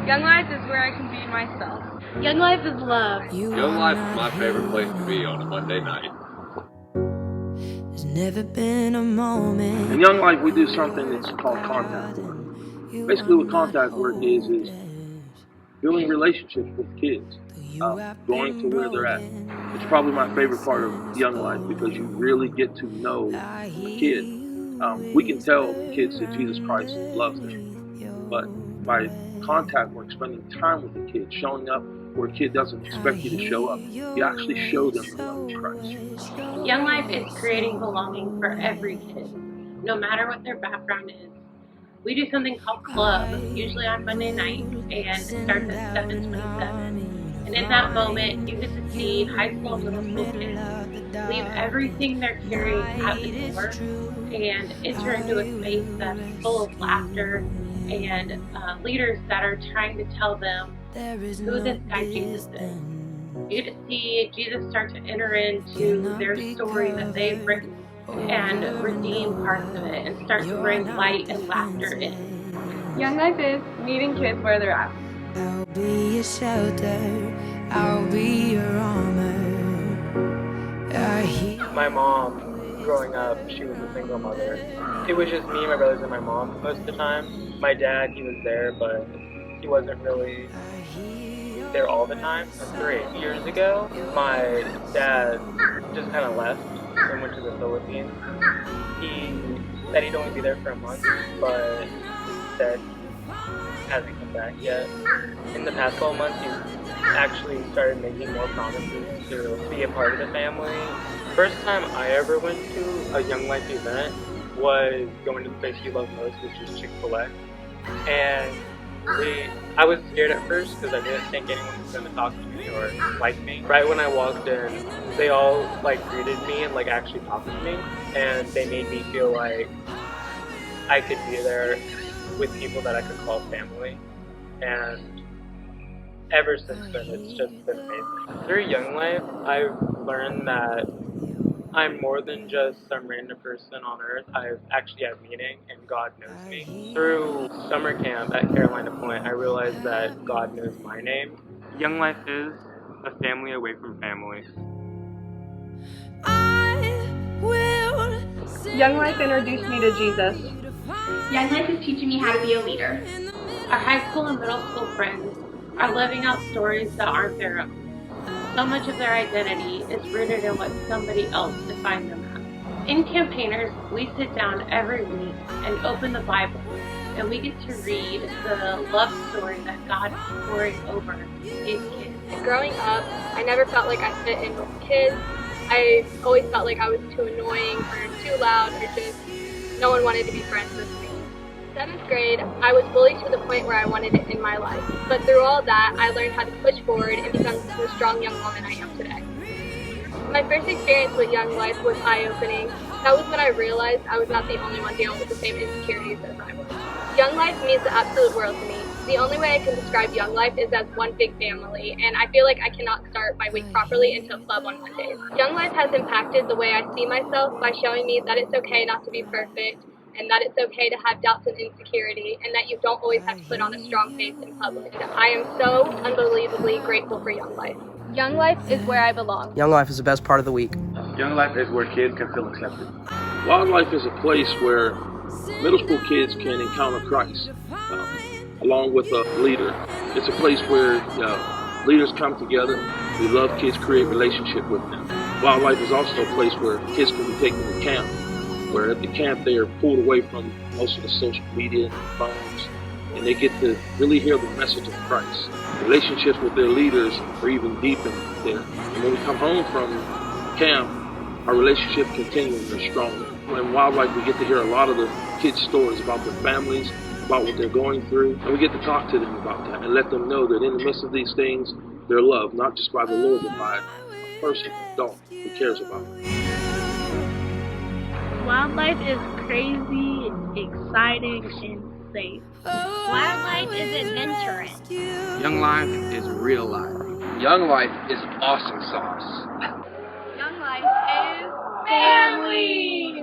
Young Life is where I can be myself. Young Life is love. Young Life is my favorite place to be on a Monday night. There's never been a moment. In Young Life, we do something that's called contact work. Basically, what contact work is building relationships with kids, going to where they're at. It's probably my favorite part of Young Life because you really get to know a kid. We can tell kids that Jesus Christ loves them, but by contact work, spending time with the kid, showing up where a kid doesn't expect you to show up, you actually show them the love of Christ. Young Life is creating belonging for every kid, no matter what their background is. We do something called Club, usually on Monday night, and it starts at 7:27. And in that moment, you get to see high school and middle school kids leave everything they're carrying at the door and enter into a space that's full of laughter and leaders that are trying to tell them who this guy Jesus is. You get to see Jesus start to enter into their story that they've written and redeem parts of it and start to bring light and laughter in. Young Life is meeting kids where they're at. I'll be your shelter, I'll be your armor. My mom, growing up, she was a single mother. It was just me, my brothers, and my mom most of the time. My dad, he was there, but he wasn't really there all the time. 3 years ago, my dad just kind of left and went to the Philippines. He said he'd only be there for a month, but said he hasn't come back yet. In the past 12 months, he's actually started making more promises to be a part of the family. First time I ever went to a Young Life event was going to the place he loved most, which is Chick-fil-A. And I was scared at first because I didn't think anyone was going to talk to me or like me. Right when I walked in, they all greeted me and actually talked to me, and they made me feel like I could be there with people that I could call family. And ever since then, it's just been amazing. Through Young Life, I've learned that I'm more than just some random person on earth. I've actually had meaning, and God knows me. Through summer camp at Carolina Point, I realized that God knows my name. Young Life is a family away from family. Young Life introduced me to Jesus. Young Life is teaching me how to be a leader. Our high school and middle school friends are living out stories that aren't their own. So much of their identity is rooted in what somebody else defined them as. In Campaigners, we sit down every week and open the Bible, and we get to read the love story that God is pouring over His kids. Growing up, I never felt like I fit in with kids. I always felt like I was too annoying or too loud or just no one wanted to be friends with me. 7th grade, I was bullied to the point where I wanted it in my life. But through all that, I learned how to push forward and become the strong young woman I am today. My first experience with Young Life was eye-opening. That was when I realized I was not the only one dealing with the same insecurities as I was. Young Life means the absolute world to me. The only way I can describe Young Life is as one big family, and I feel like I cannot start my week properly until Club on Mondays. Young Life has impacted the way I see myself by showing me that it's okay not to be perfect, and that it's okay to have doubts and insecurity, and that you don't always have to put on a strong face in public. I am so unbelievably grateful for Young Life. Young Life is where I belong. Young Life is the best part of the week. Young Life is where kids can feel accepted. Wildlife is a place where middle school kids can encounter Christ, along with a leader. It's a place where leaders come together. We love kids, create relationship with them. Wildlife is also a place where kids can be taken to camp, where at the camp they are pulled away from most of the social media and phones, and they get to really hear the message of Christ. Relationships with their leaders are even deepened there. And when we come home from camp, our relationship continues and are stronger. In Wildlife, we get to hear a lot of the kids' stories about their families, about what they're going through, and we get to talk to them about that and let them know that in the midst of these things, they're loved, not just by the Lord, but by a person, an adult, who cares about them. Wildlife is crazy, exciting, and safe. Wildlife is adventurous. Young Life is real life. Young Life is awesome sauce. Young Life is family.